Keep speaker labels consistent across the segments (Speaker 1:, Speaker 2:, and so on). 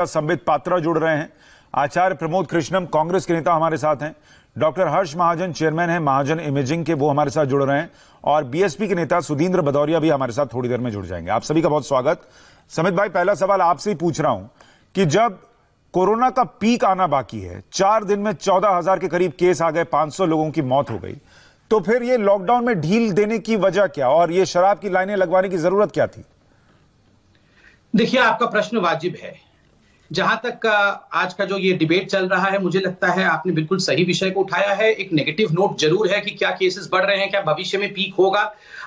Speaker 1: संबित पात्रा जुड़ रहे हैं। आचार्य प्रमोद कृष्णम कांग्रेस के नेता हमारे साथ हैं। डॉक्टर हर्ष महाजन चेयरमैन हैं महाजन इमेजिंग के, वो हमारे साथ जुड़ रहे हैं। और बीएसपी के नेता सुधींद्र भदौरिया भी हमारे साथ थोड़ी देर में जुड़ जाएंगे। आप सभी का बहुत स्वागत। समित भाई, पहला सवाल आपसे ही पूछ रहा हूं कि जब कोरोना का पीक आना बाकी है, 4 दिन में 14,000 के करीब केस आ गए, 500 लोगों की मौत हो गई, तो फिर ये लॉकडाउन में ढील देने की वजह क्या और ये शराब की लाइनें लगवाने की जरूरत क्या थी?
Speaker 2: देखिए, आपका प्रश्न वाजिब है। जहां तक आज का जो ये डिबेट चल रहा है, मुझे लगता है आपने बिल्कुल सही विषय को उठाया है। एक नेगेटिव नोट जरूर है कि क्या केसेस बढ़ रहे हैं, क्या भविष्य में पीक होगा,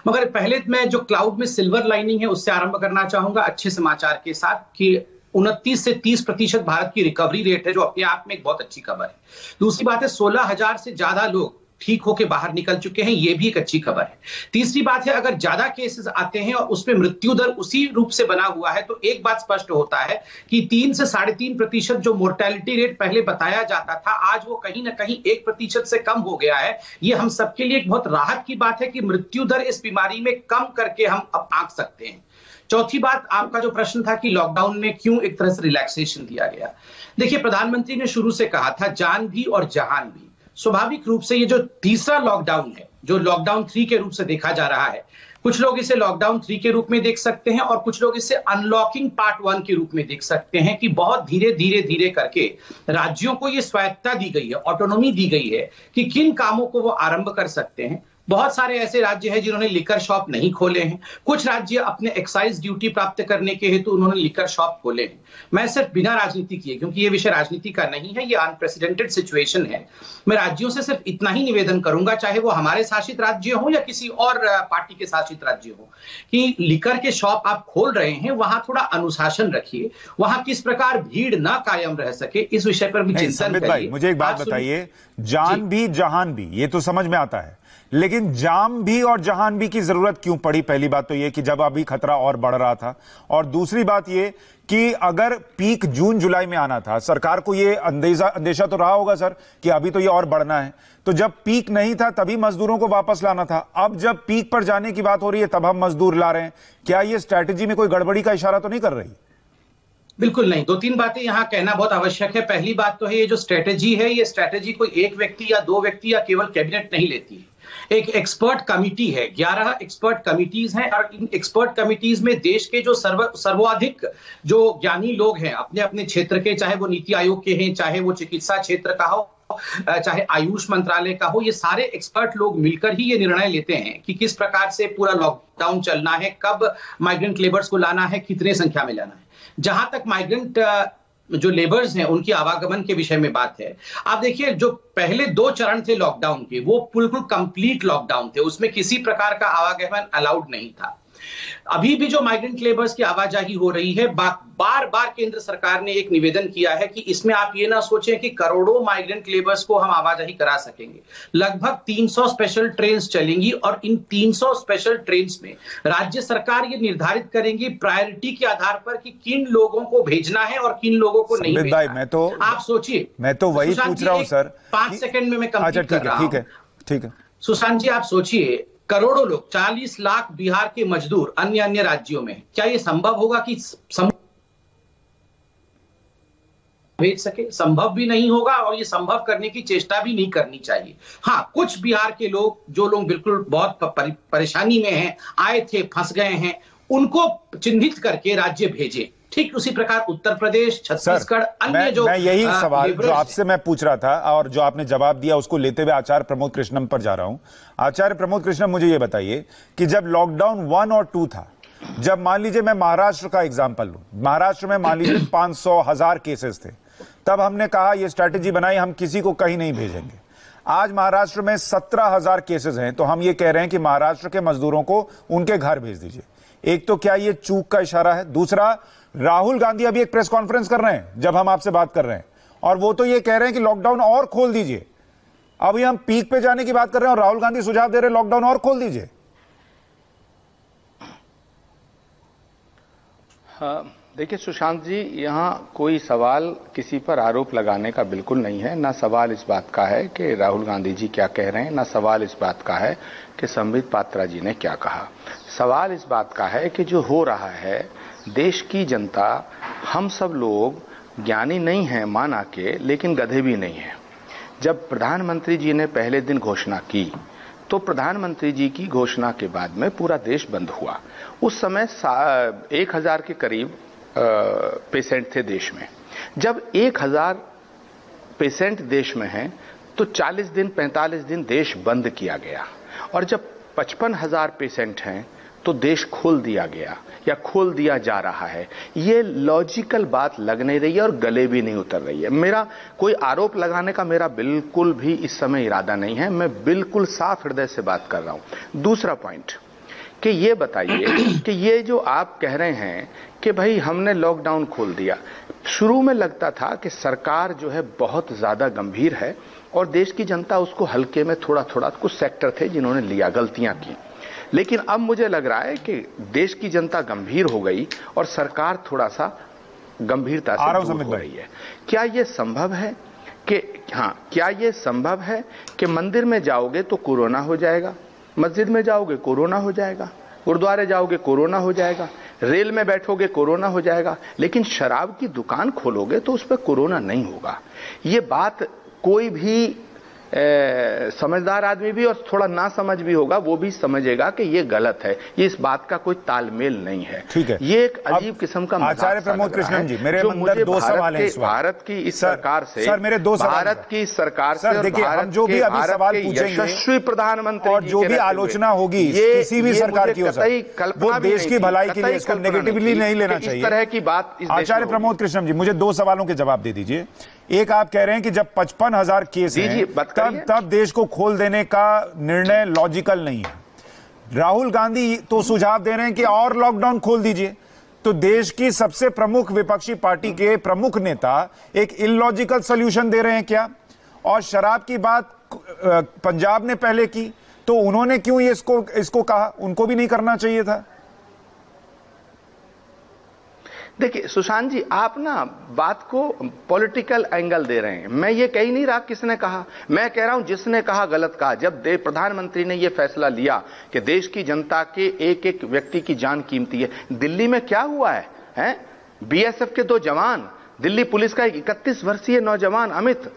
Speaker 2: मगर पहले मैं जो क्लाउड में सिल्वर लाइनिंग है उससे आरंभ करना चाहूंगा अच्छे समाचार के साथ कि 29 से 30% भारत की रिकवरी रेट है, जो अपने आप में एक बहुत अच्छी खबर है। दूसरी बात है, 16,000 से ज्यादा लोग ठीक होकर बाहर निकल चुके हैं, यह भी एक अच्छी खबर है। तीसरी बात है, अगर ज्यादा केसेस आते हैं और उसमें मृत्यु दर उसी रूप से बना हुआ है, तो एक बात स्पष्ट होता है कि 3 से 3.5% जो मोर्टेलिटी रेट पहले बताया जाता था, आज वो कहीं ना कहीं 1% से कम हो गया है। ये हम सबके लिए एक बहुत राहत की बात है कि मृत्यु दर इस बीमारी में कम करके हम अब आंक सकते हैं। चौथी बात, आपका जो प्रश्न था कि लॉकडाउन में क्यों एक तरह से रिलैक्सेशन दिया गया। देखिए, प्रधानमंत्री ने शुरू से कहा था जान भी और जहान भी। स्वाभाविक रूप से ये जो तीसरा लॉकडाउन है, जो लॉकडाउन 3 के रूप से देखा जा रहा है, कुछ लोग इसे लॉकडाउन 3 के रूप में देख सकते हैं और कुछ लोग इसे अनलॉकिंग पार्ट 1 के रूप में देख सकते हैं कि बहुत धीरे धीरे धीरे करके राज्यों को ये स्वायत्तता दी गई है, ऑटोनॉमी दी गई है कि किन कामों को वो आरंभ कर सकते हैं। बहुत सारे ऐसे राज्य हैं जिन्होंने लिकर शॉप नहीं खोले हैं। कुछ राज्य अपने एक्साइज ड्यूटी प्राप्त करने के हेतु उन्होंने लिकर शॉप खोले हैं। मैं सिर्फ बिना राजनीति किए, क्योंकि ये विषय राजनीति का नहीं है, ये अनप्रेसिडेंटेड सिचुएशन है, मैं राज्यों से सिर्फ इतना ही निवेदन करूंगा, चाहे वो हमारे शासित राज्य हो या किसी और पार्टी के शासित राज्य हो, कि लिकर के शॉप आप खोल रहे हैं, वहां थोड़ा अनुशासन रखिए, वहां किस प्रकार भीड़ ना कायम रह सके, इस विषय पर भी चिंतन करिए।
Speaker 1: मुझे एक बात बताइए, जान भी जहान भी, ये तो समझ में आता है, लेकिन जाम भी और जहान भी की जरूरत क्यों पड़ी? पहली बात तो यह कि जब अभी खतरा और बढ़ रहा था, और दूसरी बात यह कि अगर पीक जून जुलाई में आना था, सरकार को यह अंदेशा तो रहा होगा सर कि अभी तो यह और बढ़ना है, तो जब पीक नहीं था तभी मजदूरों को वापस लाना था। अब जब पीक पर जाने की बात हो रही है तब हम मजदूर ला रहे हैं। क्या यह स्ट्रैटेजी में कोई गड़बड़ी का इशारा तो नहीं कर रही?
Speaker 2: बिल्कुल नहीं। 2-3 बातें यहां कहना बहुत आवश्यक है। पहली बात तो है, ये जो स्ट्रैटेजी है, ये स्ट्रैटेजी कोई एक व्यक्ति या 2 व्यक्ति या केवल कैबिनेट नहीं लेती है। एक एक्सपर्ट कमिटी है, 11 एक्सपर्ट कमिटीज हैं, और इन एक्सपर्ट कमिटीज में देश के जो सर्वाधिक जो ज्ञानी लोग हैं अपने अपने क्षेत्र के, चाहे वो नीति आयोग के हैं, चाहे वो चिकित्सा क्षेत्र का हो, चाहे आयुष मंत्रालय का हो, ये सारे एक्सपर्ट लोग मिलकर ही ये निर्णय लेते हैं कि किस प्रकार से पूरा लॉकडाउन चलना है, कब माइग्रेंट लेबर्स को लाना है, कितने संख्या में लाना है। जहां तक माइग्रेंट जो लेबर्स हैं उनकी आवागमन के विषय में बात है, आप देखिए, जो पहले 2 चरण थे लॉकडाउन के, वो बिल्कुल कंप्लीट लॉकडाउन थे, उसमें किसी प्रकार का आवागमन अलाउड नहीं था। अभी भी जो माइग्रेंट लेबर्स की आवाजाही हो रही है, बार बार केंद्र सरकार ने एक निवेदन किया है कि इसमें आप ये ना सोचें कि करोड़ों माइग्रेंट लेबर्स को हम आवाजाही करा सकेंगे। लगभग 300 स्पेशल ट्रेन चलेंगी और इन 300 स्पेशल ट्रेन में राज्य सरकार ये निर्धारित करेंगी प्रायोरिटी के आधार पर कि किन लोगों को भेजना है और किन लोगों को नहीं भेजना है। आप सोचिए,
Speaker 1: मैं तो वही पूछ रहा हूं सर।
Speaker 2: 5 सेकंड में मैं कंप्लीट कर रहा हूं।
Speaker 1: ठीक है
Speaker 2: सुशांत जी, आप सोचिए, करोड़ों लोग, 40 लाख बिहार के मजदूर अन्य राज्यों में, क्या यह संभव होगा कि भेज सके? संभव भी नहीं होगा और ये संभव करने की चेष्टा भी नहीं करनी चाहिए। हाँ, कुछ बिहार के लोग, जो लोग बिल्कुल बहुत परेशानी में हैं, आए थे, फंस गए हैं, उनको चिन्हित करके राज्य भेजे। ठीक उसी प्रकार उत्तर प्रदेश, छत्तीसगढ़, अन्य जो
Speaker 1: मैं यही सवाल जो आपसे मैं पूछ रहा था और जो आपने जवाब दिया उसको लेते हुए आचार्य प्रमोद कृष्णम पर जा रहा हूं। आचार्य प्रमोद कृष्णम, मुझे यह बताइए कि जब लॉकडाउन 1 और 2 था, जब मान लीजिए मैं महाराष्ट्र का एग्जाम्पल लूं, महाराष्ट्र में मान लीजिए 500,000 केसेस थे, तब हमने कहा यह स्ट्रैटेजी बनाई, हम किसी को कहीं नहीं भेजेंगे। आज महाराष्ट्र में 17,000 केसेस हैं, तो हम ये कह रहे हैं कि महाराष्ट्र के मजदूरों को उनके घर भेज दीजिए। एक तो क्या ये चूक का इशारा है? दूसरा, राहुल गांधी अभी एक प्रेस कॉन्फ्रेंस कर रहे हैं जब हम आपसे बात कर रहे हैं, और वो तो ये कह रहे हैं कि लॉकडाउन और खोल दीजिए। अभी हम पीक पे जाने की बात कर रहे हैं और राहुल गांधी सुझाव दे रहे हैं लॉकडाउन और खोल दीजिए।
Speaker 3: हाँ, देखिए सुशांत जी, यहाँ कोई सवाल किसी पर आरोप लगाने का बिल्कुल नहीं है। ना सवाल इस बात का है कि राहुल गांधी जी क्या कह रहे हैं, ना सवाल इस बात का है कि संबित पात्रा जी ने क्या कहा। सवाल इस बात का है कि जो हो रहा है, देश की जनता, हम सब लोग ज्ञानी नहीं है माना के, लेकिन गधे भी नहीं है। जब प्रधानमंत्री जी ने पहले दिन घोषणा की तो प्रधानमंत्री जी की घोषणा के बाद में पूरा देश बंद हुआ। उस समय 1000 के करीब पेशेंट थे देश में। जब 1000 पेशेंट देश में हैं तो 40 दिन 45 दिन देश बंद किया गया, और जब 55,000 पेशेंट हैं तो देश खोल दिया गया या खोल दिया जा रहा है। ये लॉजिकल बात लग नहीं रही है और गले भी नहीं उतर रही है। मेरा कोई आरोप लगाने का मेरा बिल्कुल भी इस समय इरादा नहीं है, मैं बिल्कुल साफ हृदय से बात कर रहा हूं। दूसरा पॉइंट कि ये बताइए कि ये जो आप कह रहे हैं कि भाई हमने लॉकडाउन खोल दिया, शुरू में लगता था कि सरकार जो है बहुत ज्यादा गंभीर है और देश की जनता उसको हल्के में थोड़ा थोड़ा, कुछ सेक्टर थे जिन्होंने लिया, गलतियां की। लेकिन अब मुझे लग रहा है कि देश की जनता गंभीर हो गई और सरकार थोड़ा सा गंभीरता से दूर हो रही है। क्या यह संभव है कि क्या यह संभव है कि मंदिर में जाओगे तो कोरोना हो जाएगा, मस्जिद में जाओगे कोरोना हो जाएगा, गुरुद्वारे जाओगे कोरोना हो जाएगा, रेल में बैठोगे कोरोना हो जाएगा, लेकिन शराब की दुकान खोलोगे तो उस पर कोरोना नहीं होगा? ये बात कोई भी समझदार आदमी भी और थोड़ा ना समझ भी होगा वो भी समझेगा कि ये गलत है, ये इस बात का कोई तालमेल नहीं है।
Speaker 1: ठीक है,
Speaker 3: ये एक अजीब किस्म का
Speaker 1: आचार्य प्रमोद कृष्णन जी, मेरे अंदर दो सवाल हैं।
Speaker 3: भारत की इस सरकार से,
Speaker 1: सर मेरे दो सवाल,
Speaker 3: भारत की सरकार से,
Speaker 1: देखिए हम जो भी अभी सवाल पूछेंगे
Speaker 3: यशस्वी प्रधानमंत्री
Speaker 1: और जो भी आलोचना होगी किसी भी सरकार की हो सकती, वो देश की भलाई के लिए इसको नेगेटिवली नहीं लेना चाहिए।
Speaker 3: इस तरह की बात
Speaker 1: आचार्य प्रमोद कृष्णन जी, मुझे 2 सवालों के जवाब दे दीजिए। एक, आप कह रहे हैं कि जब 55,000 केस हैं तब देश को खोल देने का निर्णय लॉजिकल नहीं है। राहुल गांधी तो सुझाव दे रहे हैं कि और लॉकडाउन खोल दीजिए। तो देश की सबसे प्रमुख विपक्षी पार्टी के प्रमुख नेता एक इलॉजिकल सॉल्यूशन दे रहे हैं क्या? और शराब की बात पंजाब ने पहले की तो उन्होंने क्यों ये इसको कहा? उनको भी नहीं करना चाहिए था?
Speaker 3: देखिए सुशांत जी, आप ना बात को पॉलिटिकल एंगल दे रहे हैं। मैं ये कह ही नहीं रहा किसने कहा, मैं कह रहा हूं जिसने कहा गलत कहा। जब प्रधानमंत्री ने ये फैसला लिया कि देश की जनता के एक एक व्यक्ति की जान कीमती है, दिल्ली में क्या हुआ है? बीएसएफ के 2 जवान, दिल्ली पुलिस का 31 वर्षीय नौजवान अमित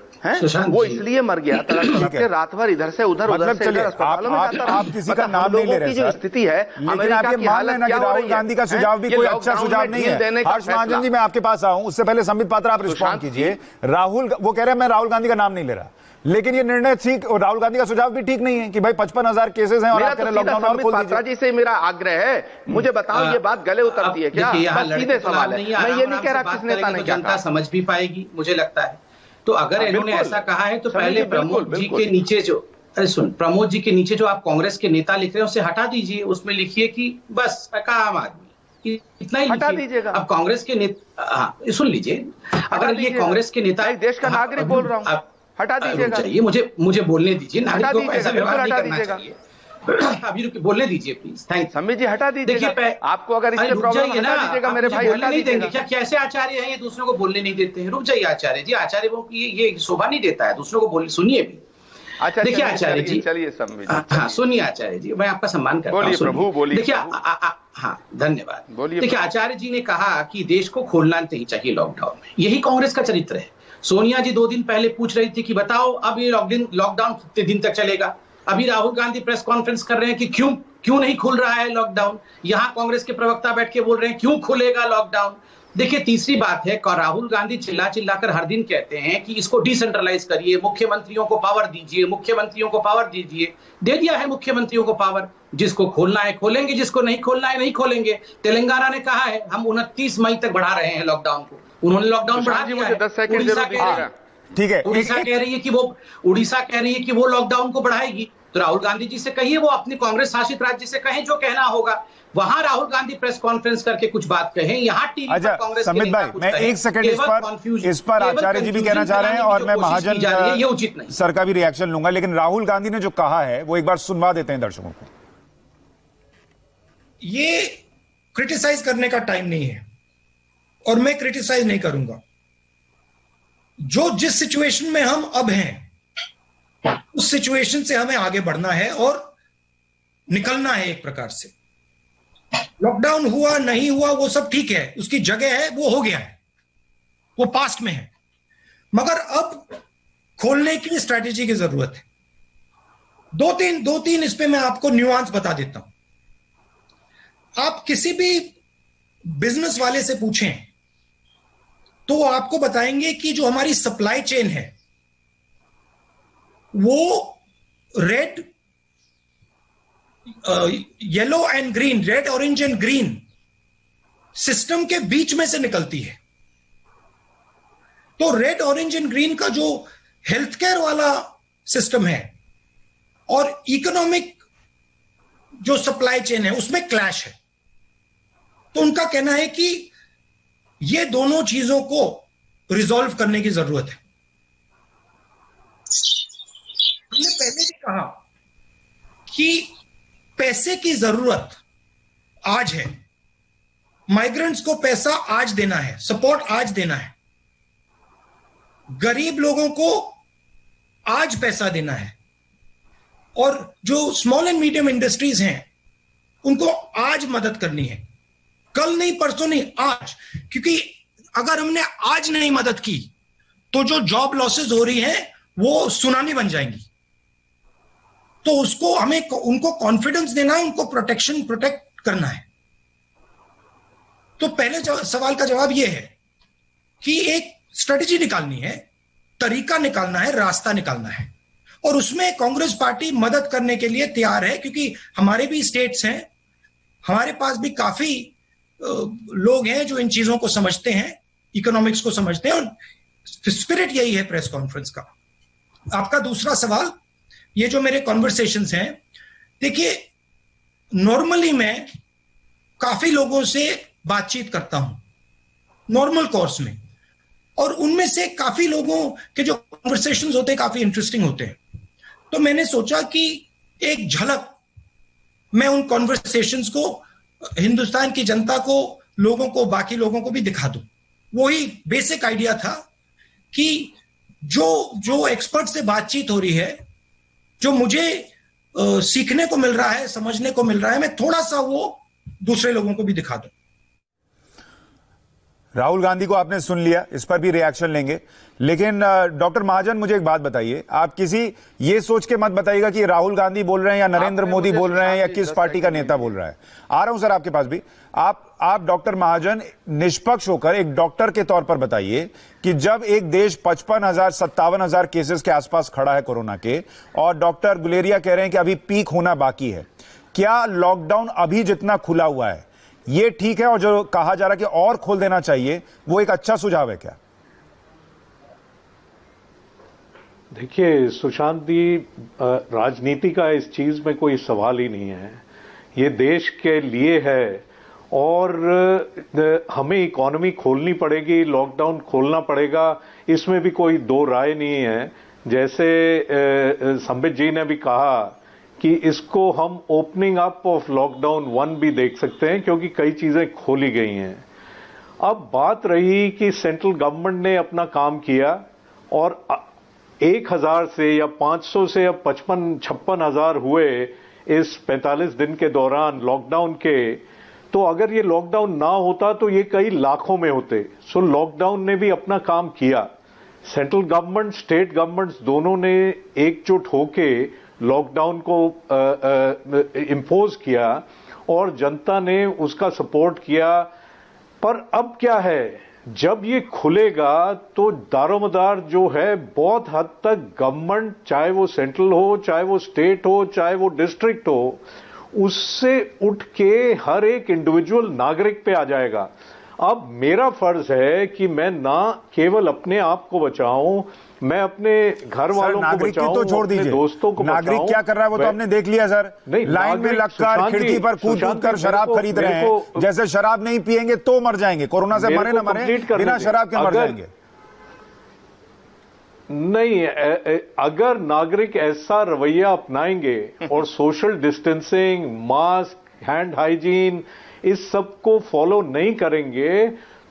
Speaker 3: वो इसलिए मर गया था रात भर इधर से उधर, उधर से इधर अस्पतालों में जाता रहा।
Speaker 1: आप किसी का नाम नहीं ले रहे
Speaker 3: जो स्थिति है,
Speaker 1: लेकिन आप ये मान लेना कि राहुल गांधी का सुझाव भी कोई अच्छा सुझाव नहीं है। हर्ष महाजन जी, मैं आपके पास आऊं उससे पहले संबित पात्रा आप रिस्पॉन्ड कीजिए। राहुल वो कह रहे हैं मैं राहुल गांधी का नाम नहीं ले रहा, लेकिन ये निर्णय ठीक, राहुल गांधी का सुझाव भी ठीक नहीं है कि भाई 55,000 केसेस हैं और आप कह रहे हैं लॉकडाउन और खोल दीजिए।
Speaker 3: जी से मेरा आग्रह है, मुझे बताओ ये बात गले उतरती है क्या? सीधे सवाल है, मैं ये नहीं कह रहा किस नेता ने क्या कहा।
Speaker 2: समझ भी पाएगी मुझे लगता है। तो अगर इन्होंने ऐसा कहा है तो पहले प्रमोद जी के नीचे जो प्रमोद जी के नीचे जो आप कांग्रेस के नेता लिख रहे हैं उसे हटा दीजिए। उसमें लिखिए कि बस आम आदमी, इतना ही
Speaker 3: हटा दीजिएगा।
Speaker 2: अब कांग्रेस के नेता, सुन लीजिए, अगर ये कांग्रेस के नेता,
Speaker 3: देश का नागरिक बोल रहा हूं, हटा दीजिएगा।
Speaker 2: मुझे बोलने दीजिए, नागरिकों को ऐसा व्यवहार नहीं करना चाहिए। अभी बोलने दीजिए प्लीज। थैंक
Speaker 3: संबित जी, हटा दीजिए। आपको अगर इससे प्रॉब्लम है, हटा दीजिएगा मेरे भाई,
Speaker 2: बोलने नहीं देंगे क्या? कैसे आचार्य हैं ये, दूसरों को बोलने नहीं देते हैं? रुक जाइए आचार्य जी, आचार्य वो ये शोभा नहीं देता है दूसरों को बोलने। सुनिए भी, देखिए आचार्य जी,
Speaker 3: चलिए संबित,
Speaker 2: हाँ सुनिए आचार्य जी, मैं आपका सम्मान करता हूँ।
Speaker 3: बोलिए प्रभु, बोलिए।
Speaker 2: देखिए हाँ धन्यवाद। देखिए आचार्य जी ने कहा कि देश को खोलना नहीं चाहिए लॉकडाउन में, यही कांग्रेस का चरित्र है। सोनिया जी 2 दिन पहले पूछ रही थी कि बताओ अब ये लॉकडाउन कितने दिन तक चलेगा। अभी राहुल गांधी प्रेस कॉन्फ्रेंस कर रहे हैं कि क्यों नहीं खुल रहा है लॉकडाउन। यहां कांग्रेस के प्रवक्ता बैठ के बोल रहे हैं क्यों खुलेगा लॉकडाउन। देखिए तीसरी बात है, राहुल गांधी चिल्लाकर हर दिन कहते हैं कि इसको डिसेंट्रलाइज करिए, मुख्यमंत्रियों को पावर दीजिए, मुख्यमंत्रियों को पावर दीजिए। दे दिया है मुख्यमंत्रियों को पावर, जिसको खोलना है खोलेंगे, जिसको नहीं खोलना है नहीं खोलेंगे। तेलंगाना ने कहा है हम 29 मई तक बढ़ा रहे हैं लॉकडाउन को, उन्होंने लॉकडाउन बढ़ा दिया है।
Speaker 1: ठीक है,
Speaker 2: उड़ीसा कह रही है कि वो लॉकडाउन को बढ़ाएगी। तो राहुल गांधी जी से कहिए, वो अपनी कांग्रेस शासित राज्य से कहें जो कहना होगा। वहां राहुल गांधी प्रेस कॉन्फ्रेंस करके कुछ बात कहें, यहाँ टीवी पर कांग्रेस
Speaker 1: संबित भाई, मैं 1 सेकंड इस पर आचार्य जी भी कहना चाह रहे हैं और मैं महाजन
Speaker 2: ये उचित नहीं
Speaker 1: सर का भी रिएक्शन लूंगा। लेकिन राहुल गांधी ने जो कहा है वो एक बार सुनवा देते हैं दर्शकों को।
Speaker 4: ये क्रिटिसाइज करने का टाइम नहीं है और मैं क्रिटिसाइज नहीं करूंगा। जो जिस सिचुएशन में हम अब हैं उस सिचुएशन से हमें आगे बढ़ना है और निकलना है एक प्रकार से। लॉकडाउन हुआ नहीं हुआ वो सब ठीक है, उसकी जगह है, वो हो गया है। वो पास्ट में है, मगर अब खोलने की स्ट्रैटेजी की जरूरत है। दो तीन इस पे मैं आपको न्यूआंस बता देता हूं। आप किसी भी बिजनेस वाले से पूछें तो आपको बताएंगे कि जो हमारी सप्लाई चेन है वो red, yellow and green, red orange and green system के बीच में से निकलती है। तो रेड ऑरेंज एंड ग्रीन का जो हेल्थ केयर वाला सिस्टम है और इकोनॉमिक जो सप्लाई चेन है उसमें क्लैश है। तो उनका कहना है कि ये दोनों चीजों को रिजॉल्व करने की जरूरत है। हमने पहले भी कहा कि पैसे की जरूरत आज है, माइग्रेंट्स को पैसा आज देना है, सपोर्ट आज देना है, गरीब लोगों को आज पैसा देना है, और जो स्मॉल एंड मीडियम इंडस्ट्रीज हैं उनको आज मदद करनी है, कल नहीं, परसों नहीं, आज। क्योंकि अगर हमने आज नहीं मदद की तो जो जॉब लॉसेस हो रही हैं वो सुनामी बन जाएंगी। तो उसको हमें उनको कॉन्फिडेंस देना है, उनको प्रोटेक्ट करना है। तो पहले सवाल का जवाब यह है कि एक स्ट्रेटेजी निकालनी है, तरीका निकालना है, रास्ता निकालना है, और उसमें कांग्रेस पार्टी मदद करने के लिए तैयार है। क्योंकि हमारे भी स्टेट्स हैं, हमारे पास भी काफी लोग हैं जो इन चीजों को समझते हैं, इकोनॉमिक्स को समझते हैं, और स्पिरिट यही है प्रेस कॉन्फ्रेंस का। आपका दूसरा सवाल, ये जो मेरे कॉन्वर्सेशंस हैं, देखिए नॉर्मली मैं काफी लोगों से बातचीत करता हूं नॉर्मल कोर्स में, और उनमें से काफी लोगों के जो कॉन्वर्सेशंस होते हैं काफी इंटरेस्टिंग होते हैं। तो मैंने सोचा कि एक झलक मैं उन कॉन्वर्सेशंस को हिंदुस्तान की जनता को, लोगों को, बाकी लोगों को भी दिखा दूं। वही बेसिक आइडिया था कि जो एक्सपर्ट से बातचीत हो रही है, जो मुझे सीखने को मिल रहा है, समझने को मिल रहा है, मैं थोड़ा सा वो दूसरे लोगों को भी दिखा दूं।
Speaker 1: राहुल गांधी को आपने सुन लिया, इस पर भी रिएक्शन लेंगे, लेकिन डॉक्टर महाजन मुझे एक बात बताइए, आप किसी ये सोच के मत बताइएगा कि राहुल गांधी बोल रहे हैं या नरेंद्र मोदी बोल रहे हैं या किस पार्टी का नेता बोल रहा है। आ रहा हूं सर आपके पास भी। आप डॉक्टर महाजन निष्पक्ष होकर एक डॉक्टर के तौर पर बताइए कि जब एक देश 55,000 57,000 केसेस के आसपास खड़ा है कोरोना के, और डॉक्टर गुलेरिया कह रहे हैं कि अभी पीक होना बाकी है, क्या लॉकडाउन अभी जितना खुला हुआ है ये ठीक है, और जो कहा जा रहा है कि और खोल देना चाहिए, वो एक अच्छा सुझाव है क्या?
Speaker 5: देखिए सुशांत जी, राजनीति का इस चीज में कोई सवाल ही नहीं है। ये देश के लिए है, और हमें इकोनॉमी खोलनी पड़ेगी, लॉकडाउन खोलना पड़ेगा, इसमें भी कोई दो राय नहीं है। जैसे संबित जी ने भी कहा कि इसको हम ओपनिंग अप ऑफ लॉकडाउन 1 भी देख सकते हैं, क्योंकि कई चीजें खोली गई हैं। अब बात रही कि सेंट्रल गवर्नमेंट ने अपना काम किया, और 1,000 से या 500 से अब 55,000 हुए इस 45 दिन के दौरान लॉकडाउन के। तो अगर ये लॉकडाउन ना होता तो ये कई लाखों में होते। सो लॉकडाउन ने भी अपना काम किया। सेंट्रल गवर्नमेंट, स्टेट गवर्नमेंट्स दोनों ने एकजुट होके लॉकडाउन को इम्पोज किया, और जनता ने उसका सपोर्ट किया। पर अब क्या है, जब ये खुलेगा तो दारोमदार जो है बहुत हद तक गवर्नमेंट, चाहे वो सेंट्रल हो, चाहे वो स्टेट हो, चाहे वो डिस्ट्रिक्ट हो, उससे उठ के हर एक इंडिविजुअल नागरिक पे आ जाएगा। अब मेरा फर्ज है कि मैं ना केवल अपने आप को बचाऊं, मैं अपने घर वालों को बचाऊं,
Speaker 1: तो छोड़ दीजिए,
Speaker 5: दोस्तों को
Speaker 1: नागरिक क्या कर रहा है वो तो हमने देख लिया सर। लाइन में लगकर खिड़की पर कूद कर शराब खरीद रहे हैं। जैसे शराब नहीं पिएंगे तो मर जाएंगे, कोरोना से मरे ना मरे, बिना शराब के मर जाएंगे।
Speaker 5: नहीं, अगर नागरिक ऐसा रवैया अपनाएंगे और social distancing, mask, hand hygiene, इस सब को फॉलो नहीं करेंगे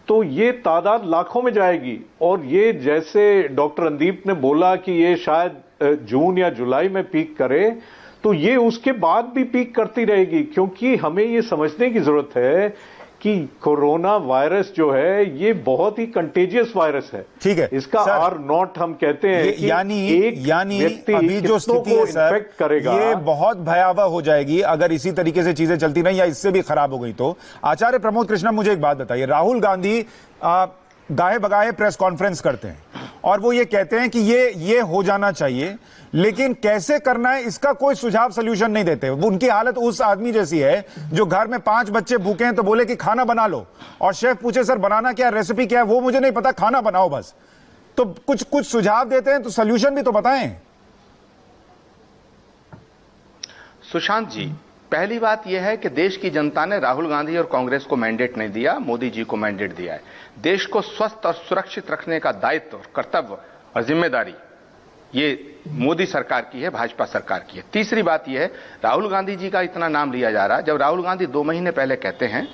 Speaker 5: तो ये तादाद लाखों में जाएगी। और ये जैसे डॉक्टर रणदीप ने बोला कि ये शायद जून या जुलाई में पीक करे, तो ये उसके बाद भी पीक करती रहेगी। क्योंकि हमें ये समझने की जरूरत है कि कोरोना वायरस जो है ये बहुत ही कंटेजियस वायरस है।
Speaker 1: ठीक है,
Speaker 5: इसका R0 हम कहते हैं कि
Speaker 1: यानी अभी जो स्थिति है सर,
Speaker 5: करेगा,
Speaker 1: ये बहुत भयावह हो जाएगी अगर इसी तरीके से चीजें चलती नहीं या इससे भी खराब हो गई तो। आचार्य प्रमोद कृष्णम, मुझे एक बात बताइए, राहुल गांधी गाहे बगाहे प्रेस कॉन्फ्रेंस करते हैं और वो ये कहते हैं कि ये हो जाना चाहिए, लेकिन कैसे करना है इसका कोई सुझाव सॉल्यूशन नहीं देते। उनकी हालत उस आदमी जैसी है जो घर में 5 बच्चे भूखे हैं तो बोले कि खाना बना लो, और शेफ पूछे सर बनाना क्या, रेसिपी क्या है, वो मुझे नहीं पता, खाना बनाओ बस। तो कुछ सुझाव देते हैं तो सॉल्यूशन भी तो बताएं।
Speaker 3: सुशांत जी, पहली बात यह है कि देश की जनता ने राहुल गांधी और कांग्रेस को मैंडेट नहीं दिया, मोदी जी को मैंडेट दिया है। देश को स्वस्थ और सुरक्षित रखने का दायित्व और कर्तव्य और जिम्मेदारी ये मोदी सरकार की है, भाजपा सरकार की है। तीसरी बात यह है, राहुल गांधी जी का इतना नाम लिया जा रहा है। जब राहुल गांधी 2 महीने पहले कहते हैं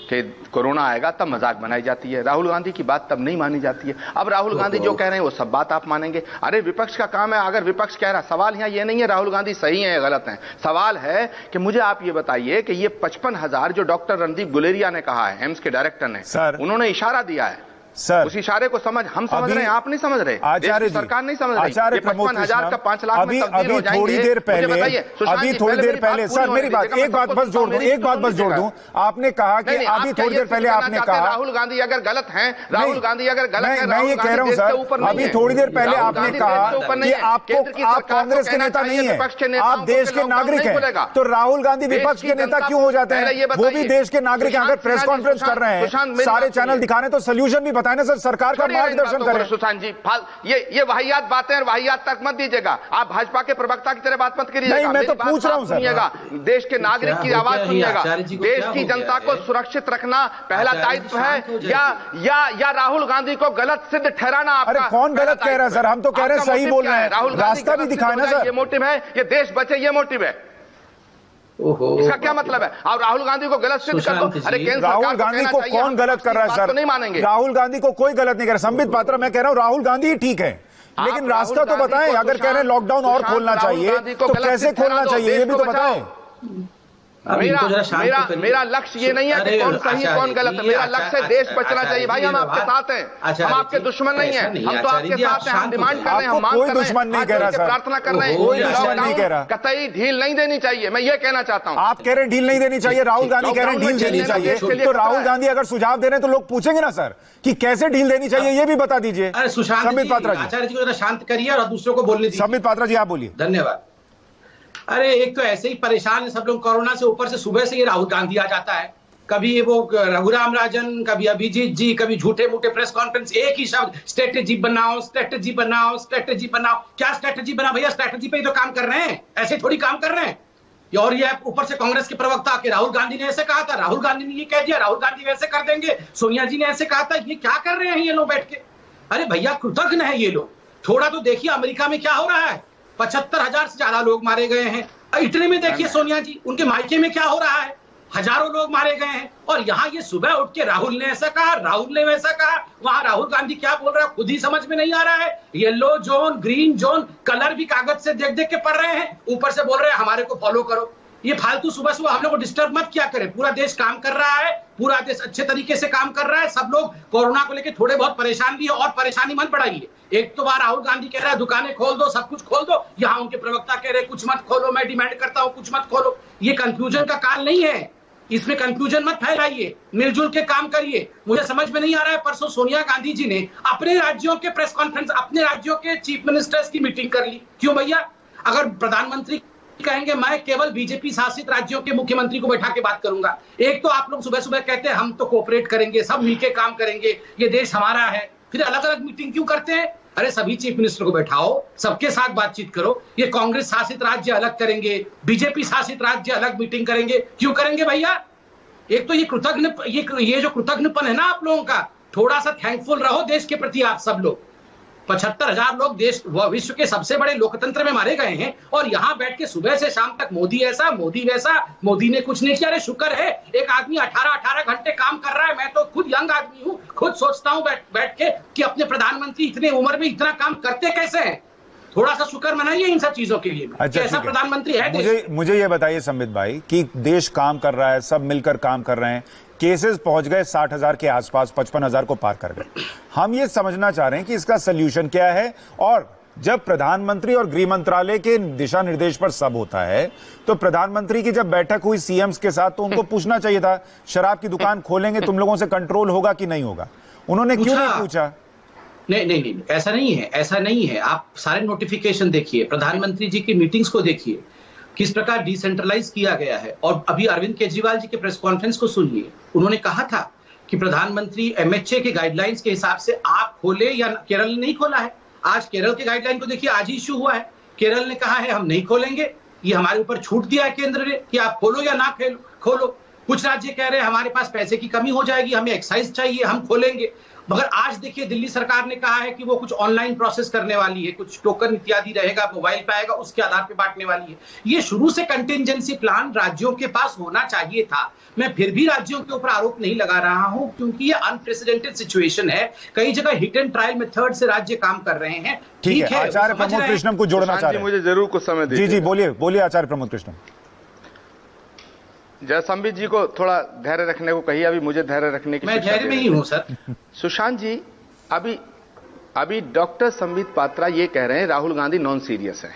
Speaker 3: कि कोरोना आएगा तब मजाक बनाई जाती है, राहुल गांधी की बात तब नहीं मानी जाती है। अब राहुल गांधी जो कह रहे हैं वो सब बात आप मानेंगे? अरे विपक्ष का काम है, अगर विपक्ष कह रहा, सवाल यहाँ ये नहीं है राहुल गांधी सही है या गलत है, सवाल है कि मुझे आप ये बताइए कि ये 55,000 जो डॉक्टर रणदीप गुलेरिया ने कहा है, एम्स के डायरेक्टर ने, उन्होंने इशारा दिया है
Speaker 1: सर,
Speaker 3: उस इशारे को हम समझ रहे हैं, आप नहीं समझ रहे,
Speaker 1: आचार्य
Speaker 3: सरकार नहीं समझ रही।
Speaker 1: आचार्य
Speaker 3: 55,000 का 5 लाख में तब्दील हो जाएंगे।
Speaker 1: थोड़ी देर पहले सर मेरी बात एक बात बस जोड़ दूं, आपने कहा कि अभी थोड़ी देर पहले आपने कहा
Speaker 3: राहुल गांधी अगर गलत हैं, राहुल गांधी अगर गलत है,
Speaker 1: मैं ये कह रहा हूं सर, अभी थोड़ी देर पहले आपने कहा कि आप कांग्रेस के नेता नहीं है, आप देश के नागरिक हैं, तो राहुल गांधी विपक्ष के नेता क्यों हो जाते हैं? वो भी देश के नागरिक हैं। अगर प्रेस कॉन्फ्रेंस कर रहे हैं, सारे चैनल दिखा रहे हैं, तो सोल्यूशन भी बताएं ना सर, सरकार का मार्गदर्शन करें।
Speaker 3: सुशांत जी, ये वाहियात बातें और वाहियात तक मत दीजिएगा। आप भाजपा के प्रवक्ता की तरह बात मत करिएगा।
Speaker 1: नहीं, मैं तो पूछ रहा हूं सर,
Speaker 3: सुनिएगा, देश के नागरिक की आवाज सुनिएगा। देश की जनता को सुरक्षित रखना पहला दायित्व है, या राहुल गांधी को गलत सिद्ध ठहराना आपका?
Speaker 1: अरे कौन गलत कह रहा है सर, हम तो कह रहे हैं सही बोल रहे हैं, रास्ता भी दिखाए ना सर।
Speaker 3: ये मोटिव है, ये देश बचे, ये मोटिव है। इसका क्या मतलब है? और राहुल गांधी को गलत सिद्ध कर दो। अरे केंद्र
Speaker 1: राहुल गांधी को कौन गलत कर रहा है सर?
Speaker 3: नहीं मानेंगे।
Speaker 1: राहुल गांधी को कोई गलत नहीं कर रहा। संबित पात्रा, मैं कह रहा हूं राहुल गांधी ठीक है, लेकिन रास्ता तो बताएं। अगर कह रहे हैं लॉकडाउन और खोलना चाहिए तो कैसे खोलना चाहिए ये भी तो बताएं।
Speaker 3: मेरा लक्ष्य ये नहीं है कि कौन सही कौन गलत है, मेरा लक्ष्य है देश बचना चाहिए। भाई हम आपके साथ हैं, हम आपके दुश्मन नहीं है, हम तो आपके साथ हैं, हम डिमांड कर रहे हैं, हम मांग कर रहे हैं,
Speaker 1: दुश्मन नहीं कह रहा सर,
Speaker 3: प्रार्थना कर रहे हैं,
Speaker 1: कोई दुश्मन नहीं कह रहा,
Speaker 3: कतई ढील नहीं देनी चाहिए, मैं ये कहना चाहता हूँ।
Speaker 1: आप कह रहे हैं ढील नहीं देनी चाहिए, राहुल गांधी कह रहे हैं ढील देनी चाहिए, तो राहुल गांधी अगर सुझाव दे रहे हैं तो लोग पूछेंगे ना सर कि कैसे ढील देनी चाहिए, ये भी बता दीजिए। संबित पात्रा जी,
Speaker 2: आचार्य जी को जरा शांत करिए और दूसरों को बोलने दीजिए।
Speaker 1: संबित पात्रा जी आप बोलिए।
Speaker 2: धन्यवाद। अरे एक तो ऐसे ही परेशान है सब लोग कोरोना से, ऊपर से सुबह से ये राहुल गांधी आ जाता है, कभी ये वो रघुराम राजन, कभी अभिजीत जी, कभी झूठे मूठे प्रेस कॉन्फ्रेंस, एक ही शब्द स्ट्रेटेजी बनाओ, स्ट्रेटेजी बनाओ, स्ट्रेटेजी बनाओ। क्या स्ट्रेटेजी बना भैया? स्ट्रेटेजी पे ही तो काम कर रहे हैं, ऐसे थोड़ी काम कर रहे हैं। और ये ऊपर से कांग्रेस के प्रवक्ता के राहुल गांधी ने ऐसे कहा था, राहुल गांधी ने ये कह दिया, राहुल गांधी वैसे कर देंगे, सोनिया जी ने ऐसे कहा था। ये क्या कर रहे हैं ये लोग बैठ के? अरे भैया कृतज्ञ है ये लोग, थोड़ा तो देखिए अमेरिका में क्या हो रहा है, 75,000 से ज्यादा लोग मारे गए हैं। इटली में देखिए सोनिया जी, उनके मायके में क्या हो रहा है, हजारों लोग मारे गए हैं। और यहाँ ये सुबह उठ के राहुल ने ऐसा कहा, राहुल ने वैसा कहा, वहां राहुल गांधी क्या बोल रहा है खुद ही समझ में नहीं आ रहा है। Yellow zone, green zone, colour भी कागज से देख देख के पढ़ रहे हैं, ऊपर से बोल रहे हैं हमारे को फॉलो करो। ये फालतू सुबह सुबह हम लोग को डिस्टर्ब मत किया करें। पूरा देश काम कर रहा है, पूरा देश अच्छे तरीके से काम कर रहा है, सब लोग कोरोना को लेकर थोड़े बहुत परेशान भी है, और परेशानी मत बढ़ाइए। एक तो बार राहुल गांधी कह रहा है दुकानें खोल दो, सब कुछ खोल दो, यहाँ उनके प्रवक्ता कह रहे हैं कुछ मत खोलो, मैं डिमांड करता हूं कुछ मत खोलो। ये कंफ्यूजन का काल नहीं है, इसमें कंफ्यूजन मत फैलाइए, मिलजुल के काम करिए। मुझे समझ में नहीं आ रहा है, परसों सोनिया गांधी जी ने अपने राज्यों के प्रेस कॉन्फ्रेंस, अपने राज्यों के चीफ मिनिस्टर्स की मीटिंग कर ली। क्यों भैया? अगर प्रधानमंत्री कहेंगे मैं केवल बीजेपी शासित राज्यों के मुख्यमंत्री को बैठा के बात करूंगा, एक तो आप लोग सुबह सुबह कहते हैं हम तो कोऑपरेट करेंगे, सब मिलके काम करेंगे, ये देश हमारा है, फिर अलग अलग मीटिंग क्यों करते हैं? अरे सभी चीफ मिनिस्टर को बैठाओ, सबके साथ बातचीत करो। ये कांग्रेस शासित राज्य अलग करेंगे, बीजेपी शासित राज्य अलग मीटिंग करेंगे, क्यों करेंगे भैया? एक तो ये जो कृतज्ञपन है ना आप लोगों का, थोड़ा सा थैंकफुल रहो देश के प्रति। आप सब लोग 75,000 लोग देश विश्व के सबसे बड़े लोकतंत्र में मारे गए हैं, और यहाँ बैठ के सुबह से शाम तक मोदी ऐसा, मोदी वैसा, मोदी ने कुछ नहीं किया। अरे शुक्र है एक आदमी 18-18 घंटे काम कर रहा है। मैं तो खुद यंग आदमी हूँ, खुद सोचता हूँ बैठ के कि अपने प्रधानमंत्री इतने उम्र में इतना काम करते कैसे हैं। थोड़ा सा शुक्र मनाइए इन सब चीजों के लिए भी।
Speaker 1: अच्छा,
Speaker 2: ऐसा
Speaker 1: ठीक है।
Speaker 2: प्रधानमंत्री है देश।
Speaker 1: मुझे ये बताइए संबित भाई कि देश काम कर रहा है, सब मिलकर काम कर रहे हैं, केसेस पहुंच गए 60,000 के आसपास, 55,000 को पार कर गए। हम ये समझना चाह रहे हैं कि इसका सोल्यूशन क्या है, और जब प्रधानमंत्री और गृह मंत्रालय के दिशा निर्देश पर सब होता है तो प्रधानमंत्री की जब बैठक हुई सीएम्स के साथ तो उनको पूछना चाहिए था शराब की दुकान खोलेंगे तुम लोगों से कंट्रोल होगा कि नहीं होगा, उन्होंने क्यों नहीं पूछा?
Speaker 2: नहीं, ऐसा नहीं है। आप सारे नोटिफिकेशन देखिए, प्रधानमंत्री जी की मीटिंग्स को देखिए, किस प्रकार डिसेंट्रलाइज किया गया है। और अभी अरविंद केजरीवाल जी के प्रेस कॉन्फ्रेंस को सुनिए, उन्होंने कहा था कि प्रधानमंत्री एमएचए के गाइडलाइंस के हिसाब से आप खोले, या केरल ने नहीं खोला है। आज केरल के गाइडलाइन को देखिए, आज ही इश्यू हुआ है। केरल ने कहा है हम नहीं खोलेंगे, ये हमारे ऊपर छूट दिया है केंद्र ने कि आप खोलो या ना खोलो। कुछ राज्य कह रहे हैं हमारे पास पैसे की कमी हो जाएगी, हमें एक्साइज चाहिए, हम खोलेंगे। मगर आज देखिए दिल्ली सरकार ने कहा है कि वो कुछ ऑनलाइन प्रोसेस करने वाली है, कुछ टोकन इत्यादि रहेगा, मोबाइल पे आएगा, उसके आधार पे बांटने वाली है। ये शुरू से कंटिंजेंसी प्लान राज्यों के पास होना चाहिए था। मैं फिर भी राज्यों के ऊपर आरोप नहीं लगा रहा हूं, क्योंकि ये अनप्रेसिडेंटेड सिचुएशन है। कई जगह हिट एंड ट्रायल मेथड से राज्य काम कर रहे हैं।
Speaker 1: ठीक है, आचार्य प्रमोद कृष्णम को जोड़ना चाह रहे हैं।
Speaker 3: मुझे जरूर कुछ समय दीजिए।
Speaker 1: जी बोलिए आचार्य प्रमोद कृष्णम।
Speaker 3: जयसंबित जी को थोड़ा धैर्य रखने को कहिए, अभी मुझे धैर्य रखने की।
Speaker 2: मैं धैर्य में ही हूं सर।
Speaker 3: सुशांत जी, अभी डॉक्टर संबित पात्रा ये कह रहे हैं राहुल गांधी नॉन सीरियस है,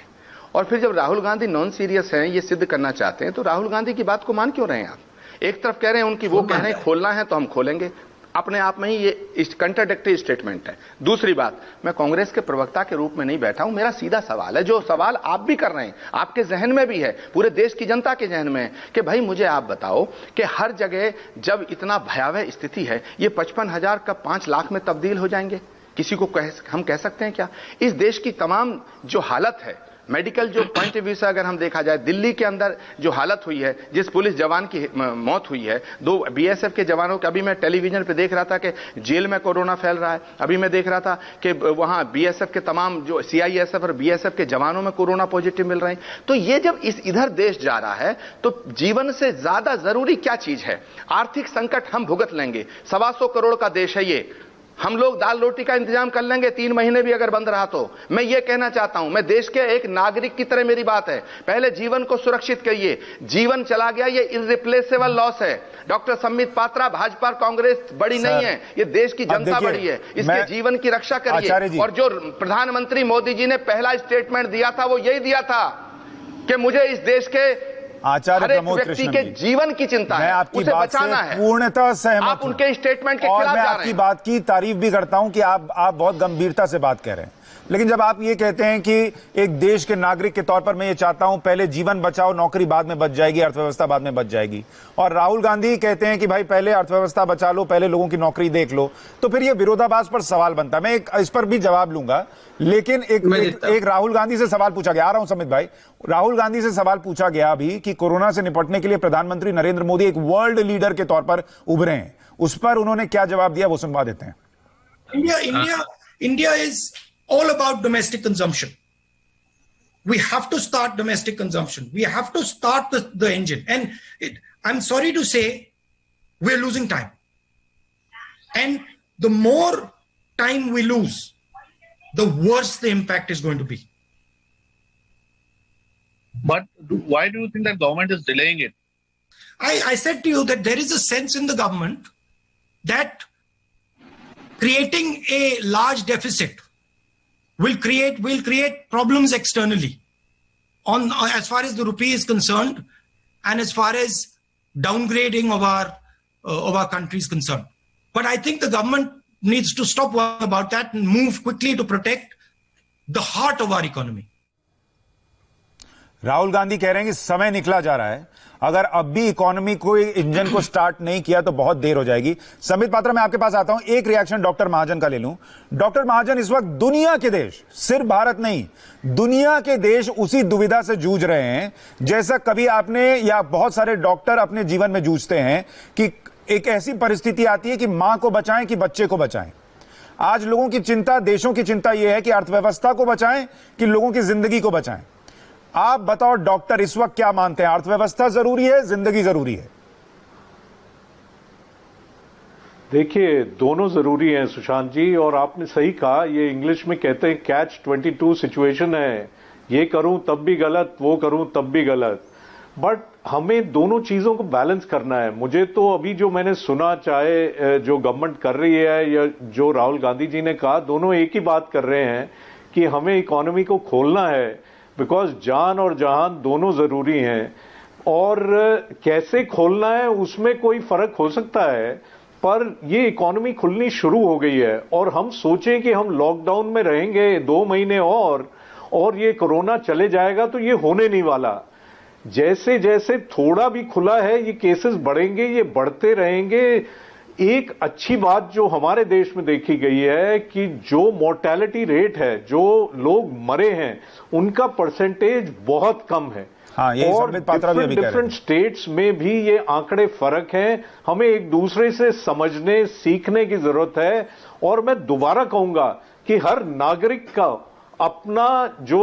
Speaker 3: और फिर जब राहुल गांधी नॉन सीरियस हैं, ये सिद्ध करना चाहते हैं, तो राहुल गांधी की बात को मान क्यों रहे हैं आप? एक तरफ कह रहे हैं उनकी, वो कह रहे हैं खोलना है तो हम खोलेंगे। अपने आप में ही ये कंट्राडिक्टरी स्टेटमेंट है। दूसरी बात, मैं कांग्रेस के प्रवक्ता के रूप में नहीं बैठा हूं, मेरा सीधा सवाल है, जो सवाल आप भी कर रहे हैं, आपके जहन में भी है, पूरे देश की जनता के जहन में है, कि भाई मुझे आप बताओ कि हर जगह जब इतना भयावह स्थिति है, ये 55,000 का 5 लाख में तब्दील हो जाएंगे? किसी को हम कह सकते हैं क्या? इस देश की तमाम जो हालत है, मेडिकल जो पॉइंट ऑफ व्यू से अगर हम देखा जाए, दिल्ली के अंदर जो हालत हुई है, जिस पुलिस जवान की मौत हुई है, 2 बीएसएफ के जवानों के, अभी मैं टेलीविजन पे देख रहा था कि जेल में कोरोना फैल रहा है, अभी मैं देख रहा था कि वहां बीएसएफ के तमाम जो सीआईएसएफ और बीएसएफ के जवानों में कोरोना पॉजिटिव मिल रहे हैं। तो ये जब इधर देश जा रहा है, तो जीवन से ज्यादा जरूरी क्या चीज है? आर्थिक संकट हम भुगत लेंगे, 125 करोड़ का देश है ये, हम लोग दाल रोटी का इंतजाम कर लेंगे, 3 महीने भी अगर बंद रहा तो। मैं ये कहना चाहता हूं, मैं देश के एक नागरिक की तरह मेरी बात है, पहले जीवन को सुरक्षित करिए। जीवन चला गया, ये इररिप्लेसेबल लॉस है। डॉक्टर संबित पात्रा, भाजपा और कांग्रेस बड़ी नहीं है, ये देश की जनता बड़ी है, इसके जीवन की रक्षा करिए। और जो प्रधानमंत्री मोदी जी ने पहला स्टेटमेंट दिया था, वो यही दिया था कि मुझे इस देश के
Speaker 1: आचार्य प्रमोद
Speaker 3: व्यक्ति के जीवन की चिंता है, उसे बचाना है।
Speaker 1: पूर्णतः सहमत
Speaker 3: आप उनके स्टेटमेंट के
Speaker 1: और
Speaker 3: खिलाफ
Speaker 1: मैं
Speaker 3: जा रहे
Speaker 1: आपकी
Speaker 3: हैं।
Speaker 1: बात की तारीफ भी करता हूं कि आप बहुत गंभीरता से बात कह रहे हैं, लेकिन जब आप ये कहते हैं कि एक देश के नागरिक के तौर पर मैं ये चाहता हूं पहले जीवन बचाओ, नौकरी बाद में बच जाएगी, अर्थव्यवस्था बाद में बच जाएगी, और राहुल गांधी कहते हैं कि भाई पहले अर्थव्यवस्था बचा लो, पहले लोगों की नौकरी देख लो, तो फिर ये विरोधाभास पर सवाल बनता है। मैं इस पर भी जवाब लूंगा, लेकिन एक राहुल गांधी से सवाल पूछा गया, आ रहा हूं संबित भाई, राहुल गांधी से सवाल पूछा गया अभी कि कोरोना से निपटने के लिए प्रधानमंत्री नरेंद्र मोदी एक वर्ल्ड लीडर के तौर पर उभरे हैं, उस पर उन्होंने क्या जवाब दिया वो सुनवा देते हैं।
Speaker 4: India is all about domestic consumption. We have to start domestic consumption. We have to start the engine. And I'm sorry to say, we're losing time. And the more time we lose, the worse the impact is going to be.
Speaker 6: But why do you think that government is delaying it?
Speaker 4: I said to you that there is a sense in the government that creating a large deficit will create problems externally on as far as the rupee is concerned, and as far as downgrading of our country is concerned. But I think the government needs to stop worrying about that and move quickly to protect the heart of our economy.
Speaker 1: Rahul Gandhi कह रहे हैं कि समय निकला जा रहा है, अगर अब भी इकोनॉमी को इंजन को स्टार्ट नहीं किया तो बहुत देर हो जाएगी। संबित पात्रा, मैं आपके पास आता हूं, एक रिएक्शन डॉक्टर महाजन का ले लूं। डॉक्टर महाजन, इस वक्त दुनिया के देश, सिर्फ भारत नहीं, दुनिया के देश उसी दुविधा से जूझ रहे हैं जैसा कभी आपने या बहुत सारे डॉक्टर अपने जीवन में जूझते हैं कि एक ऐसी परिस्थिति आती है कि मां को बचाएं कि बच्चे को बचाएं। आज लोगों की चिंता, देशों की चिंता यह है कि अर्थव्यवस्था को बचाएं कि लोगों की जिंदगी को बचाएं। आप बताओ डॉक्टर, इस वक्त क्या मानते हैं, अर्थव्यवस्था जरूरी है, जिंदगी जरूरी है?
Speaker 5: देखिए, दोनों जरूरी हैं सुशांत जी, और आपने सही कहा, ये इंग्लिश में कहते हैं कैच 22 सिचुएशन है। ये करूं तब भी गलत, वो करूं तब भी गलत, बट हमें दोनों चीजों को बैलेंस करना है। मुझे तो अभी जो मैंने सुना, चाहे जो गवर्नमेंट कर रही है या जो राहुल गांधी जी ने कहा, दोनों एक ही बात कर रहे हैं कि हमें इकोनॉमी को खोलना है, बिकॉज जान और जहान दोनों जरूरी हैं। और कैसे खोलना है उसमें कोई फर्क हो सकता है, पर ये इकोनॉमी खुलनी शुरू हो गई है। और हम सोचें कि हम लॉकडाउन में रहेंगे 2 महीने और ये कोरोना चले जाएगा, तो ये होने नहीं वाला। जैसे जैसे थोड़ा भी खुला है, ये केसेस बढ़ेंगे, ये बढ़ते रहेंगे। एक अच्छी बात जो हमारे देश में देखी गई है कि जो मोर्टेलिटी रेट है, जो लोग मरे हैं, उनका परसेंटेज बहुत कम है।
Speaker 1: हाँ, ये
Speaker 5: और डिफरेंट स्टेट्स में भी ये आंकड़े फर्क हैं। हमें एक दूसरे से समझने सीखने की जरूरत है। और मैं दोबारा कहूंगा कि हर नागरिक का अपना जो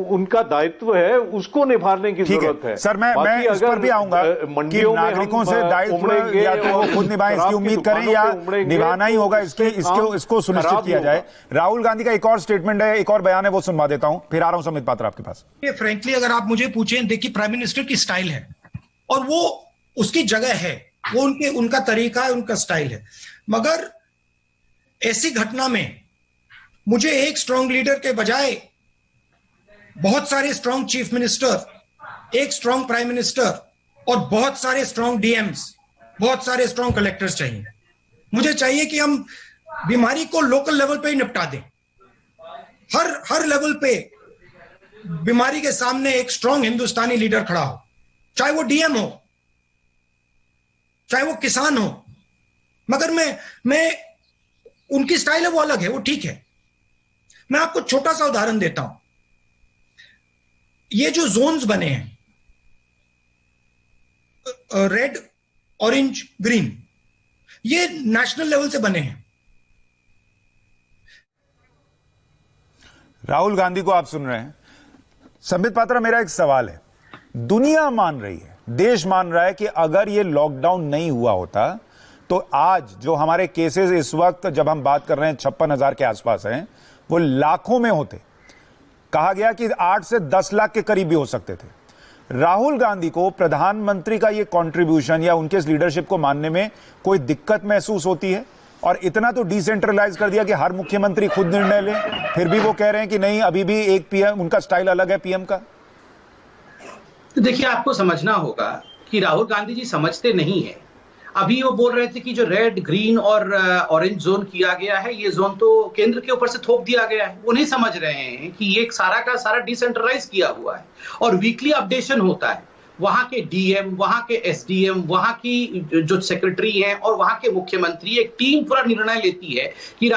Speaker 5: उनका दायित्व है उसको निभाने की जरूरत है।
Speaker 1: सर, मैं इस पर भी आऊंगा कि नागरिकों से दायित्व या तो वो खुद निभाएं, इसकी उम्मीद करें, या निभाना ही होगा, इसको सुनिश्चित किया जाए। राहुल गांधी का एक और स्टेटमेंट है, एक और बयान है, वो सुनवा देता हूं, फिर आ रहा हूं संबित पात्रा आपके पास।
Speaker 4: फ्रेंकली अगर आप मुझे पूछें, देखिए प्राइम मिनिस्टर की स्टाइल है और वो उसकी जगह है, वो उनका तरीका है, उनका स्टाइल है। मगर ऐसी घटना में मुझे एक स्ट्रांग लीडर के बजाय बहुत सारे स्ट्रांग चीफ मिनिस्टर, एक स्ट्रांग प्राइम मिनिस्टर और बहुत सारे स्ट्रांग डीएम्स, बहुत सारे स्ट्रांग कलेक्टर्स चाहिए। मुझे चाहिए कि हम बीमारी को लोकल लेवल पे ही निपटा दें। हर लेवल पे बीमारी के सामने एक स्ट्रांग हिंदुस्तानी लीडर खड़ा हो, चाहे वो डीएम हो, चाहे वो किसान हो। मगर मैं उनकी स्टाइल है, वो अलग है, वो ठीक है। मैं आपको छोटा सा उदाहरण देता हूं। ये जो जोन्स बने हैं, रेड, ऑरेंज, ग्रीन, ये नेशनल लेवल से बने हैं।
Speaker 1: राहुल गांधी को आप सुन रहे हैं। संबित पात्रा, मेरा एक सवाल है। दुनिया मान रही है, देश मान रहा है कि अगर ये लॉकडाउन नहीं हुआ होता तो आज जो हमारे केसेस इस वक्त जब हम बात कर रहे हैं 56,000 के आसपास हैं, वो लाखों में होते। कहा गया कि 8 से 10 लाख के करीब भी हो सकते थे। राहुल गांधी को प्रधानमंत्री का ये कंट्रीब्यूशन या उनके इस लीडरशिप को मानने में कोई दिक्कत महसूस होती है? और इतना तो डिसेंट्रलाइज कर दिया कि हर मुख्यमंत्री खुद निर्णय ले, फिर भी वो कह रहे हैं कि नहीं, अभी भी एक पीएम, उनका स्टाइल अलग है पीएम का।
Speaker 2: देखिए, आपको समझना होगा कि राहुल गांधी जी समझते नहीं है। अभी वो बोल रहे थे कि जो रेड, ग्रीन और ऑरेंज जोन किया गया है, ये जोन तो केंद्र के ऊपर से थोप दिया गया है। वो नहीं समझ रहे हैं कि ये सारा का सारा डिसेंट्रलाइज किया हुआ है और वीकली अपडेशन होता है। वहां के डीएम, वहां के एसडीएम, वहां की जो सेक्रेटरी हैं और वहां के मुख्यमंत्री, एक टीम पूरा निर्णय लेती है कि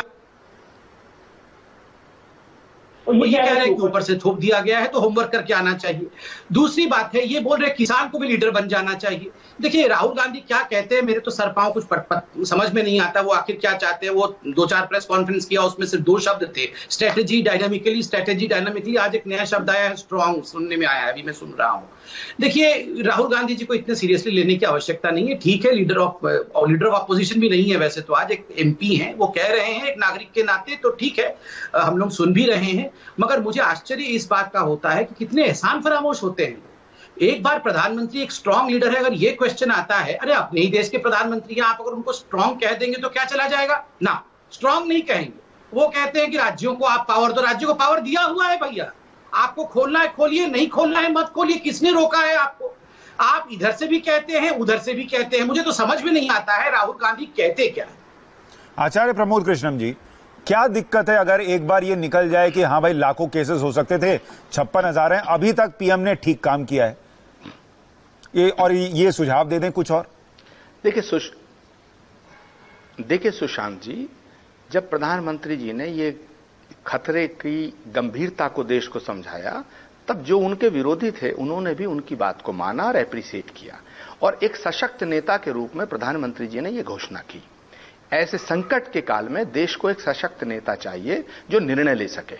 Speaker 2: वो ये कह रहे हैं कि ऊपर से थोप दिया गया है तो होमवर्क करके आना चाहिए। दूसरी बात है, ये बोल रहे किसान को भी लीडर बन जाना चाहिए। देखिए, राहुल गांधी क्या कहते हैं, मेरे तो सर पांव कुछ समझ में नहीं आता। वो आखिर क्या चाहते हैं? वो 2-4 प्रेस कॉन्फ्रेंस किया, उसमें सिर्फ 2 शब्द थे, स्ट्रेटेजी डायनामिकली। आज एक नया शब्द आया है, स्ट्रॉन्ग, सुनने में आया है, अभी मैं सुन रहा हूं। देखिए, राहुल गांधी जी को इतने सीरियसली लेने की आवश्यकता नहीं है। ठीक है, लीडर ऑफ अपोजिशन भी नहीं है वैसे तो, आज एक एमपी हैं, वो कह रहे हैं एक नागरिक के नाते, तो ठीक है, हम लोग सुन भी रहे हैं। मगर मुझे आश्चर्य इस बात का होता है कि कितने एहसान फरामोश होते हैं। एक बार प्रधानमंत्री एक स्ट्रांग लीडर है, अगर ये क्वेश्चन आता है, अरे अपने ही देश के प्रधानमंत्री हैं, आप अगर उनको स्ट्रांग कह देंगे तो क्या चला जाएगा? ना, स्ट्रांग नहीं कहेंगे। वो कहते हैं कि राज्यों को आप पावर दो। राज्यों को पावर दिया हुआ है भैया, आपको खोलना है खोलिए, नहीं खोलना है मत खोलिए। किसने रोका है आपको? आप इधर से भी कहते हैं, उधर से भी कहते हैं। मुझे तो समझ में नहीं आता है राहुल गांधी कहते क्या है।
Speaker 1: आचार्य प्रमोद कृष्णम जी, क्या दिक्कत है अगर एक बार ये निकल जाए कि हाँ भाई लाखों केसेस हो सकते थे, 56,000 हैं, अभी तक पीएम ने ठीक काम किया है, ये सुझाव दे दें कुछ और?
Speaker 3: देखिए सुशांत जी, जब प्रधानमंत्री जी ने ये खतरे की गंभीरता को देश को समझाया, तब जो उनके विरोधी थे उन्होंने भी उनकी बात को माना और एप्रिशिएट किया। और एक सशक्त नेता के रूप में प्रधानमंत्री जी ने यह घोषणा की। ऐसे संकट के काल में देश को एक सशक्त नेता चाहिए जो निर्णय ले सके।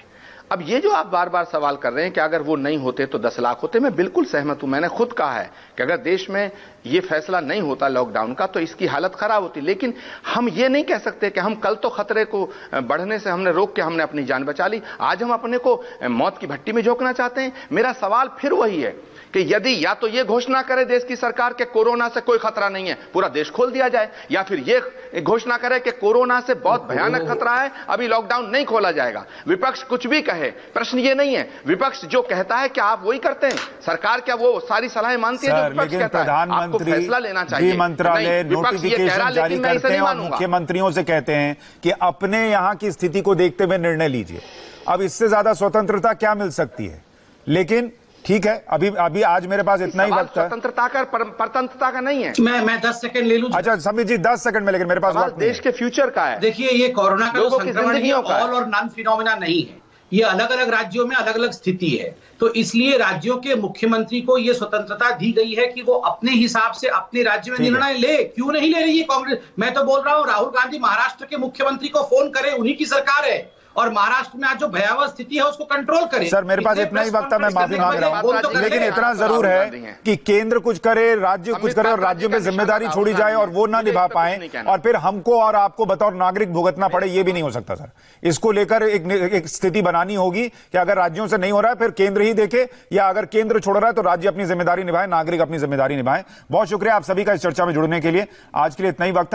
Speaker 3: अब ये जो आप बार बार सवाल कर रहे हैं कि अगर वो नहीं होते तो 10 लाख होते, मैं बिल्कुल सहमत हूं। मैंने खुद कहा है कि अगर देश में ये फैसला नहीं होता लॉकडाउन का तो इसकी हालत खराब होती। लेकिन हम ये नहीं कह सकते कि हम कल तो खतरे को बढ़ने से हमने रोक के हमने अपनी जान बचा ली, आज हम अपने को मौत की भट्टी में झोंकना चाहते हैं। मेरा सवाल फिर वही है कि यदि या तो ये घोषणा करे देश की सरकार के कोरोना से कोई खतरा नहीं है, पूरा देश खोल दिया जाए, या फिर ये घोषणा करे कि कोरोना से बहुत भयानक खतरा है, अभी लॉकडाउन नहीं खोला जाएगा। विपक्ष कुछ भी कहे, प्रश्न ये नहीं है। विपक्ष जो कहता है क्या आप वही करते हैं? सरकार क्या वो सारी सलाहें मानती है जो विपक्ष कहता है? आपको फैसला लेना चाहिए।
Speaker 1: मंत्रालय नोटिफिकेशन जारी करते हैं और मुख्यमंत्रियों से कहते हैं कि अपने यहां की स्थिति को देखते हुए निर्णय लीजिए। अब इससे ज्यादा स्वतंत्रता क्या मिल सकती है? लेकिन ठीक है, अभी आज मेरे पास इतना ही वक्त है।
Speaker 3: स्वतंत्रता का परतंत्रता का नहीं है।
Speaker 2: मैं 10 सेकंड ले लूं।
Speaker 1: अच्छा समीर जी 10 सेकंड में, लेकिन मेरे पास वक्त
Speaker 3: देश के फ्यूचर का है।
Speaker 2: देखिए ये कोरोना का संक्रमण ये ऑल और नॉन फिनोमेना नहीं है, ये अलग अलग राज्यों में अलग अलग स्थिति है। तो इसलिए राज्यों के मुख्यमंत्री को ये स्वतंत्रता दी गई है कि वो अपने हिसाब से अपने राज्य में निर्णय ले। क्यों नहीं ले रही है कांग्रेस? मैं तो बोल रहा हूं राहुल गांधी महाराष्ट्र के मुख्यमंत्री को फोन करे, उन्हीं की सरकार है, और महाराष्ट्र में आज जो भयावह स्थिति है उसको कंट्रोल करें।
Speaker 1: सर मेरे पास इतना ही वक्त है, मैं माफी मांग रहा हूं, लेकिन इतना जरूर है कि केंद्र कुछ करे, राज्य कुछ करे और राज्यों में जिम्मेदारी छोड़ी जाए और वो ना निभा पाए और फिर हमको और आपको बतौर नागरिक भुगतना पड़े, ये भी नहीं हो सकता सर। इसको लेकर एक स्थिति बनानी होगी कि अगर राज्यों से नहीं हो रहा है फिर केंद्र ही देखे, या अगर केंद्र छोड़ रहा है तो राज्य अपनी जिम्मेदारी निभाए, नागरिक अपनी जिम्मेदारी निभाए। बहुत शुक्रिया आप सभी का इस चर्चा में जुड़ने के लिए। आज के लिए इतना ही वक्त है।